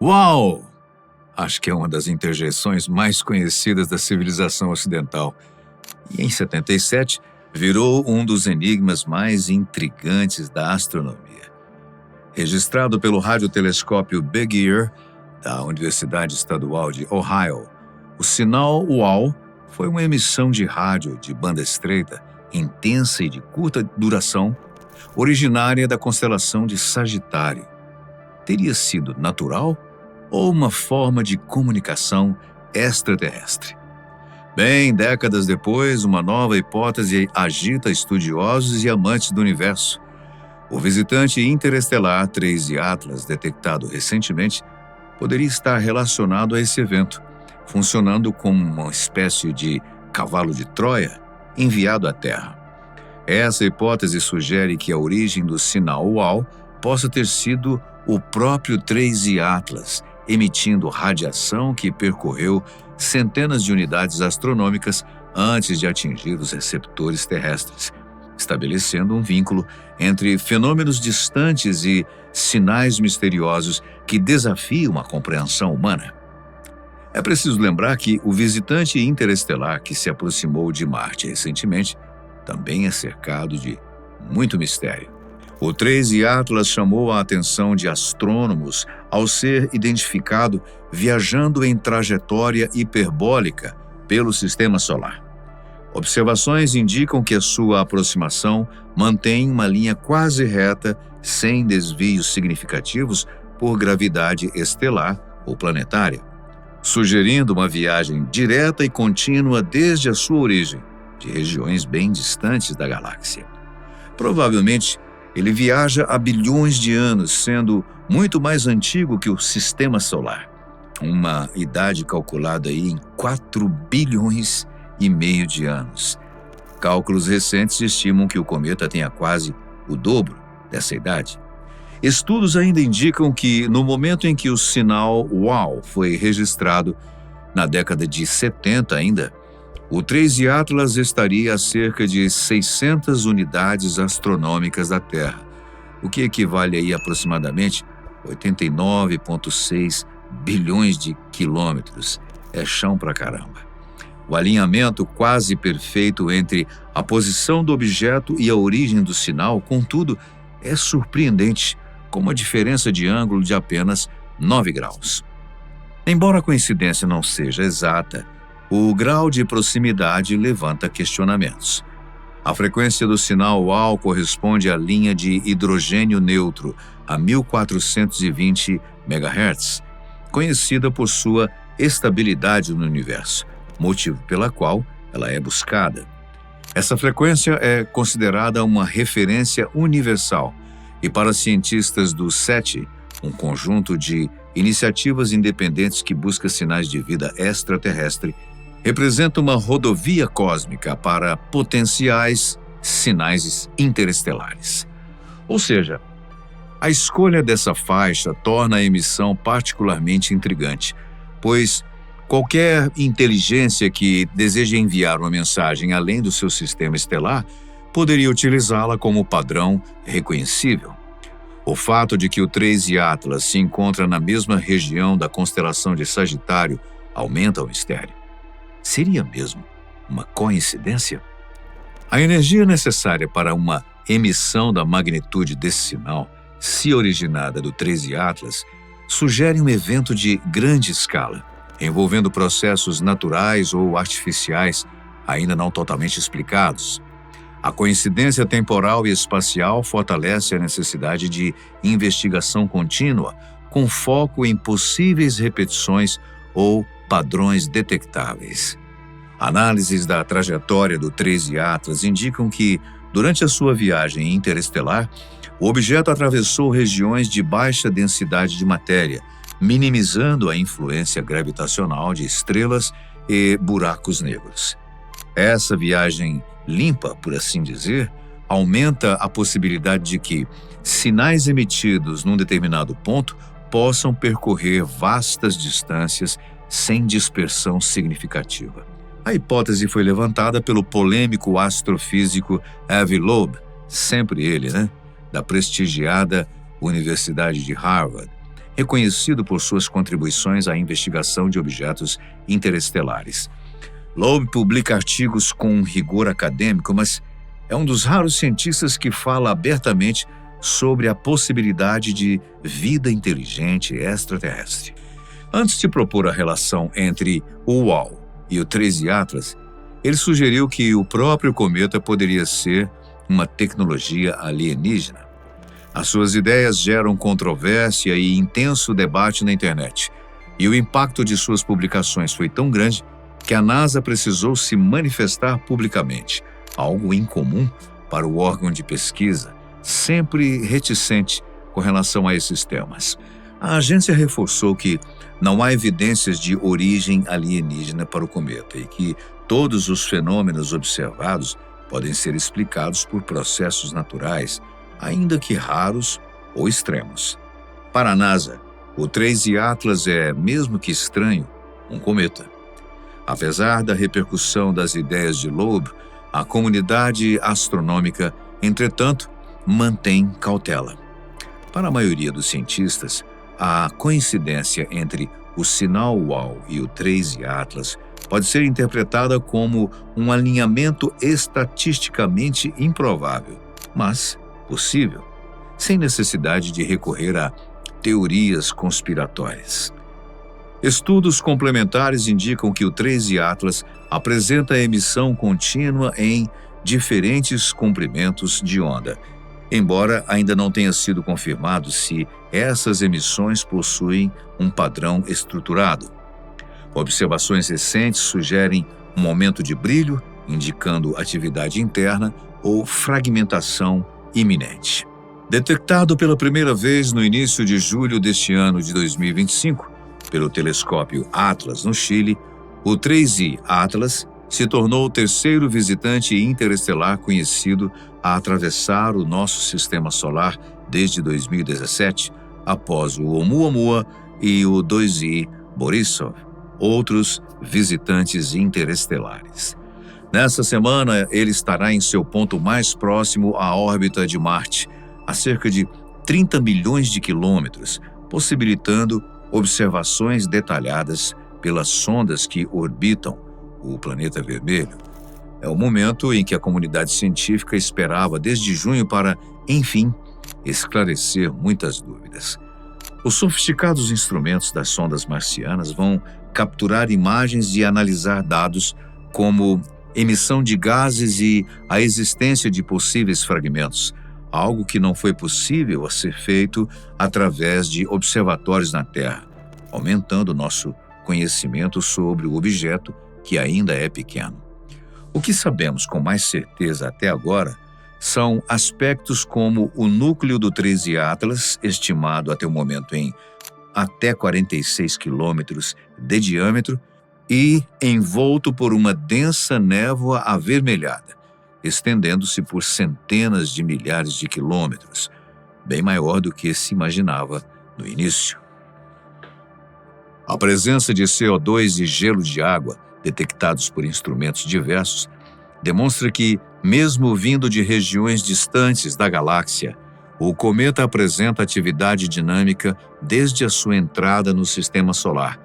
Uau! Acho que é uma das interjeições mais conhecidas da civilização ocidental. E em 77, virou um dos enigmas mais intrigantes da astronomia. Registrado pelo radiotelescópio Big Ear, da Universidade Estadual de Ohio, o sinal UAU foi uma emissão de rádio de banda estreita, intensa e de curta duração, originária da constelação de Sagitário. Teria sido natural ou uma forma de comunicação extraterrestre? Bem, décadas depois, uma nova hipótese agita estudiosos e amantes do universo. O visitante interestelar 3 Atlas, detectado recentemente, poderia estar relacionado a esse evento, funcionando como uma espécie de cavalo de Troia enviado à Terra. Essa hipótese sugere que a origem do sinal UAU possa ter sido o próprio 3 Atlas, emitindo radiação que percorreu centenas de unidades astronômicas antes de atingir os receptores terrestres, estabelecendo um vínculo entre fenômenos distantes e sinais misteriosos que desafiam a compreensão humana. É preciso lembrar que o visitante interestelar que se aproximou de Marte recentemente também é cercado de muito mistério. O 3 Atlas chamou a atenção de astrônomos ao ser identificado viajando em trajetória hiperbólica pelo Sistema Solar. Observações indicam que a sua aproximação mantém uma linha quase reta, sem desvios significativos por gravidade estelar ou planetária, sugerindo uma viagem direta e contínua desde a sua origem, de regiões bem distantes da galáxia. Provavelmente, ele viaja há bilhões de anos, sendo muito mais antigo que o Sistema Solar, uma idade calculada aí em 4 bilhões e meio de anos. Cálculos recentes estimam que o cometa tenha quase o dobro dessa idade. Estudos ainda indicam que, no momento em que o sinal UAU foi registrado, na década de 70 ainda, o 3 Atlas estaria a cerca de 600 unidades astronômicas da Terra, o que equivale aí a aproximadamente 89,6 bilhões de quilômetros. É chão pra caramba. O alinhamento quase perfeito entre a posição do objeto e a origem do sinal, contudo, é surpreendente, com uma diferença de ângulo de apenas 9 graus. Embora a coincidência não seja exata, o grau de proximidade levanta questionamentos. A frequência do sinal UAU corresponde à linha de hidrogênio neutro, a 1420 MHz, conhecida por sua estabilidade no universo, motivo pela qual ela é buscada. Essa frequência é considerada uma referência universal e, para cientistas do SETI, um conjunto de iniciativas independentes que busca sinais de vida extraterrestre, representa uma rodovia cósmica para potenciais sinais interestelares. Ou seja, a escolha dessa faixa torna a emissão particularmente intrigante, pois qualquer inteligência que deseje enviar uma mensagem além do seu sistema estelar poderia utilizá-la como padrão reconhecível. O fato de que o 3 Atlas se encontra na mesma região da constelação de Sagitário aumenta o mistério. Seria mesmo uma coincidência? A energia necessária para uma emissão da magnitude desse sinal, se originada do 3 Atlas, sugere um evento de grande escala, envolvendo processos naturais ou artificiais ainda não totalmente explicados. A coincidência temporal e espacial fortalece a necessidade de investigação contínua, com foco em possíveis repetições ou padrões detectáveis. Análises da trajetória do 3 Atlas indicam que, durante a sua viagem interestelar, o objeto atravessou regiões de baixa densidade de matéria, minimizando a influência gravitacional de estrelas e buracos negros. Essa viagem limpa, por assim dizer, aumenta a possibilidade de que sinais emitidos num determinado ponto possam percorrer vastas distâncias sem dispersão significativa. A hipótese foi levantada pelo polêmico astrofísico Avi Loeb, sempre ele, da prestigiada Universidade de Harvard, reconhecido por suas contribuições à investigação de objetos interestelares. Loeb publica artigos com rigor acadêmico, mas é um dos raros cientistas que fala abertamente sobre a possibilidade de vida inteligente extraterrestre. Antes de propor a relação entre o UAU e o 13 Atlas, ele sugeriu que o próprio cometa poderia ser uma tecnologia alienígena. As suas ideias geram controvérsia e intenso debate na internet, e o impacto de suas publicações foi tão grande que a NASA precisou se manifestar publicamente, algo incomum para o órgão de pesquisa, sempre reticente com relação a esses temas. A agência reforçou que não há evidências de origem alienígena para o cometa e que todos os fenômenos observados podem ser explicados por processos naturais, ainda que raros ou extremos. Para a NASA, o 13 Atlas é, mesmo que estranho, um cometa. Apesar da repercussão das ideias de Loeb, a comunidade astronômica, entretanto, mantém cautela. Para a maioria dos cientistas, a coincidência entre o sinal UAU e o 13 Atlas pode ser interpretada como um alinhamento estatisticamente improvável, mas possível, sem necessidade de recorrer a teorias conspiratórias. Estudos complementares indicam que o 13 Atlas apresenta emissão contínua em diferentes comprimentos de onda, embora ainda não tenha sido confirmado se essas emissões possuem um padrão estruturado. Observações recentes sugerem um aumento de brilho, indicando atividade interna ou fragmentação iminente. Detectado pela primeira vez no início de julho deste ano de 2025, pelo telescópio Atlas no Chile, o 3I Atlas se tornou o terceiro visitante interestelar conhecido a atravessar o nosso sistema solar desde 2017, após o Oumuamua e o 2I Borisov, outros visitantes interestelares. Nessa semana, ele estará em seu ponto mais próximo à órbita de Marte, a cerca de 30 milhões de quilômetros, possibilitando observações detalhadas pelas sondas que orbitam o planeta vermelho. É o momento em que a comunidade científica esperava desde junho para, enfim, esclarecer muitas dúvidas. Os sofisticados instrumentos das sondas marcianas vão capturar imagens e analisar dados como emissão de gases e a existência de possíveis fragmentos, algo que não foi possível a ser feito através de observatórios na Terra, aumentando nosso conhecimento sobre o objeto que ainda é pequeno. O que sabemos com mais certeza até agora são aspectos como o núcleo do 13 Atlas, estimado até o momento em até 46 quilômetros de diâmetro e envolto por uma densa névoa avermelhada, estendendo-se por centenas de milhares de quilômetros, bem maior do que se imaginava no início. A presença de CO2 e gelo de água, detectados por instrumentos diversos, demonstra que, mesmo vindo de regiões distantes da galáxia, o cometa apresenta atividade dinâmica desde a sua entrada no sistema solar,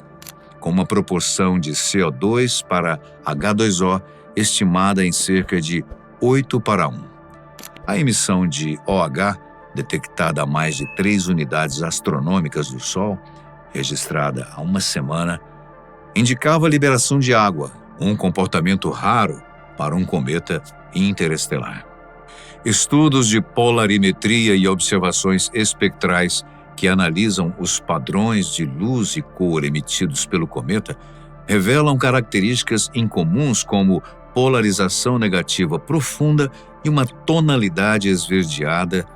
com uma proporção de CO2 para H2O estimada em cerca de 8:1. A emissão de OH, detectada a mais de 3 unidades astronômicas do Sol, registrada há uma semana, indicava a liberação de água, um comportamento raro para um cometa interestelar. Estudos de polarimetria e observações espectrais que analisam os padrões de luz e cor emitidos pelo cometa revelam características incomuns como polarização negativa profunda e uma tonalidade esverdeada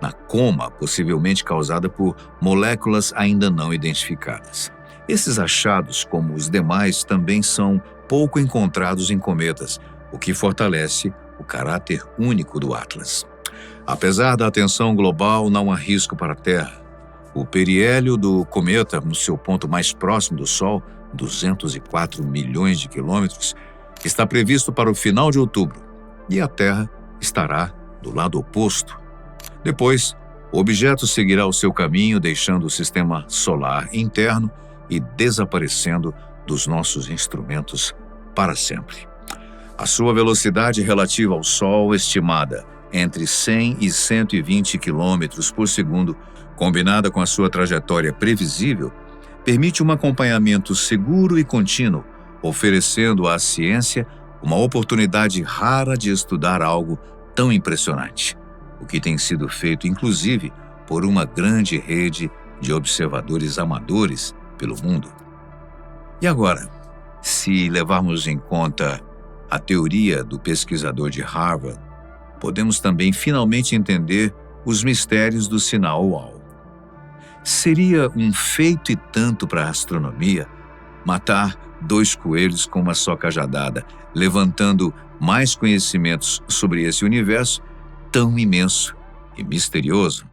na coma, possivelmente causada por moléculas ainda não identificadas. Esses achados, como os demais, também são pouco encontrados em cometas, o que fortalece o caráter único do Atlas. Apesar da atenção global, não há risco para a Terra. O periélio do cometa, no seu ponto mais próximo do Sol, 204 milhões de quilômetros, está previsto para o final de outubro, e a Terra estará do lado oposto. Depois, O objeto seguirá o seu caminho, deixando o sistema solar interno e desaparecendo dos nossos instrumentos para sempre. A sua velocidade relativa ao Sol, estimada entre 100 e 120 km por segundo, combinada com a sua trajetória previsível, permite um acompanhamento seguro e contínuo, oferecendo à ciência uma oportunidade rara de estudar algo tão impressionante, o que tem sido feito, inclusive, por uma grande rede de observadores amadores pelo mundo. E agora, se levarmos em conta a teoria do pesquisador de Harvard, podemos também finalmente entender os mistérios do sinal UAU. Seria um feito e tanto para a astronomia matar 2 coelhos com uma só cajadada, levantando mais conhecimentos sobre esse universo tão imenso e misterioso.